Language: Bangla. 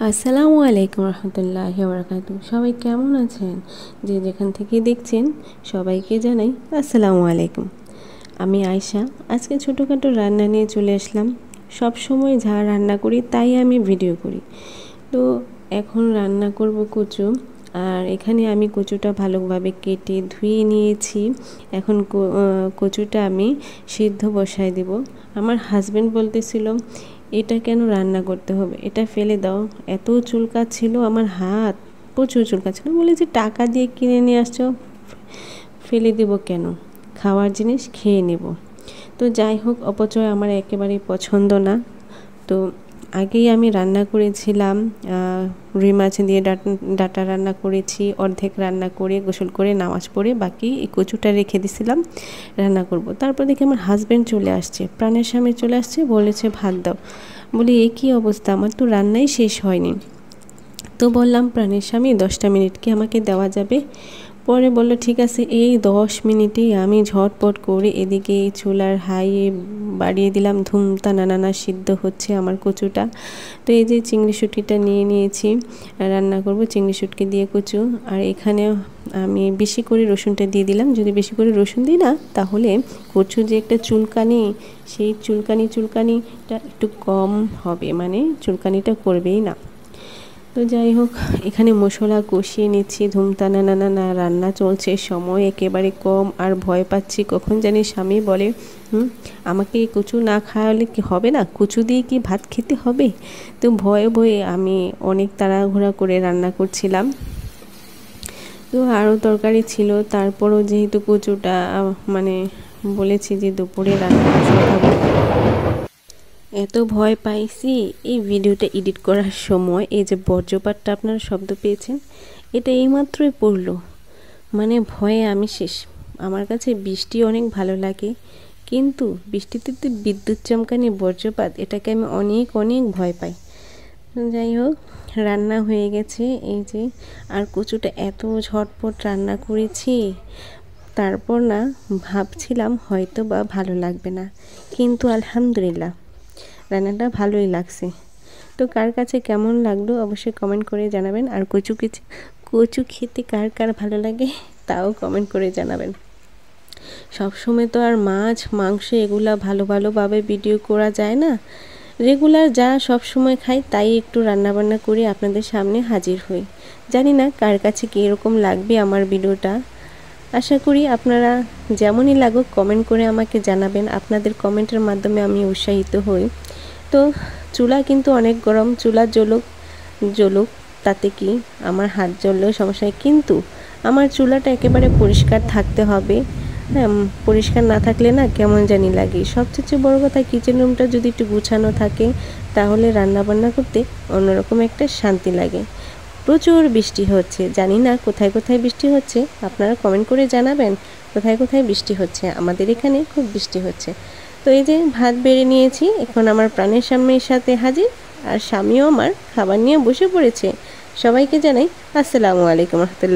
আসসালামু আলাইকুম রহমতুল্লাহি ওয়া বারাকাতুহু। সবাই কেমন আছেন? যে যেখান থেকে দেখছেন সবাইকে জানাই আসসালামু আলাইকুম। আমি আয়শা। আজকে ছোটোখাটো রান্না নিয়ে চলে আসলাম। সব সময় যা রান্না করি তাই আমি ভিডিও করি। তো এখন রান্না করব কচু। আর এখানে আমি কচুটা ভালোভাবে কেটে ধুয়ে নিয়েছি। এখন কচুটা আমি সিদ্ধ বসায় দেব। আমার হাজবেন্ড বলতেছিল, এটা কেন রান্না করতে হবে, এটা ফেলে দাও। এত চুলকাচ্ছিল আমার হাত, প্রচুর চুলকাচ্ছিল। বলে যে টাকা দিয়ে কিনে নিয়ে আসছো, ফেলে দেব কেন, খাওয়ার জিনিস খেয়ে নেব। তো যাই হোক, অপচয় আমার একেবারেই পছন্দ না। তো আগেই আমি রান্না করেছিলাম, রুই মাছ দিয়ে ডাটা রান্না করেছি, অর্ধেক রান্না করে গোসল করে নামাজ পড়ে বাকি এই কচুটা রেখে দিয়েছিলাম রান্না করব। তারপর দেখি আমার হাজব্যান্ড চলে আসছে, প্রাণের স্বামী চলে আসছে, বলেছে ভাত দাও। বলি এ কী অবস্থা, আমার তো রান্নাই শেষ হয়নি। তো বললাম প্রাণের স্বামী 10টা মিনিট কি আমাকে দেওয়া যাবে? পরে বলল ঠিক আছে। এই 10 মিনিটেই আমি ঝটপট করে এদিকে চুলার হাইয়ে বাড়িয়ে দিলাম, ধুমতা নানানা সিদ্ধ হচ্ছে আমার কচুটা। তো এই যে চিংড়ি শুটকিটা নিয়ে নিয়েছি, রান্না করব চিংড়ি শুটকি দিয়ে কচু। আর এখানে আমি বেশি করে রসুনটা দিয়ে দিলাম। যদি বেশি করে রসুন দিই না, তাহলে কচু যে একটা চুলকানি, সেই চুলকানিটা একটু কম হবে, মানে চুলকানিটা করবেই না। তো যাই হোক, এখানে মশলা কষিয়ে নিচ্ছি, ধুমতা না রান্না চলছে, সময় একেবারে কম। আর ভয় পাচ্ছি কখন জানি স্বামী বলে আমাকে কচু না খাওয়ালে কি হবে না, কচু দিয়ে কি ভাত খেতে হবে? তো ভয়ে ভয়ে আমি অনেক তাড়াহুড়া করে রান্না করছিলাম। তো আরও তরকারি ছিল, তারপরও যেহেতু কচুটা মানে বলেছি যে দুপুরে রান্না খাবো, এত ভয় পাইছি। এই ভিডিওটা এডিট করার সময় এই যে বজ্রপাতটা আপনারা শব্দ পেয়েছেন, এটা এইমাত্রই পড়লো, মানে ভয়ে আমি শেষ। আমার কাছে বৃষ্টি অনেক ভালো লাগে, কিন্তু বৃষ্টিতে তো বিদ্যুৎ চমকানি বজ্রপাত, এটাকে আমি অনেক অনেক ভয় পাই। যাই হোক, রান্না হয়ে গেছে এই যে। আর কচুটা এত ঝটপট রান্না করেছি, তারপর না ভাবছিলাম হয়তো বা ভালো লাগবে না, কিন্তু আলহামদুলিল্লাহ রান্নাটা ভালোই লাগছে। তো কার কাছে কেমন লাগলো অবশ্যই কমেন্ট করে জানাবেন। আর কচু খেতে কার কার ভালো লাগে তাও কমেন্ট করে জানাবেন। সবসময় তো আর মাছ মাংস এগুলা ভালোভাবে ভিডিও করা যায় না। রেগুলার যা সব সময় খাই তাই একটু রান্নাবান্না করে আপনাদের সামনে হাজির হই। জানি না কার কাছে কীরকম লাগবে আমার ভিডিওটা। আশা করি আপনারা যেমনই লাগুক কমেন্ট করে আমাকে জানাবেন। আপনাদের কমেন্টের মাধ্যমে আমি উৎসাহিত হই। তো চুলা কিন্তু অনেক গরম, চুলা জ্বলুক তাতে কি, আমার হাত জ্বললেও সমস্যা নেই, কিন্তু আমার চুলাটা একেবারে পরিষ্কার থাকতে হবে। হ্যাঁ, পরিষ্কার না থাকলে না কেমন জানি লাগে। সবচেয়ে বড় কথা, কিচেন রুমটা যদি একটু গুছানো থাকে তাহলে রান্নাবান্না করতে অন্যরকম একটা শান্তি লাগে। প্রচুর বৃষ্টি হচ্ছে, জানি না কোথায় কোথায় বৃষ্টি হচ্ছে, আপনারা কমেন্ট করে জানাবেন কোথায় কোথায় বৃষ্টি হচ্ছে। আমাদের এখানে খুব বৃষ্টি হচ্ছে। তো এই যে ভাত বেড়ে নিয়েছি, এখন আমার প্রাণের স্বামীর সাথে হাজির, আর স্বামীও আমার খাবার নিয়ে বসে পড়েছে। সবাইকে জানাই আসসালামু আলাইকুম রহমতুল্লাহ।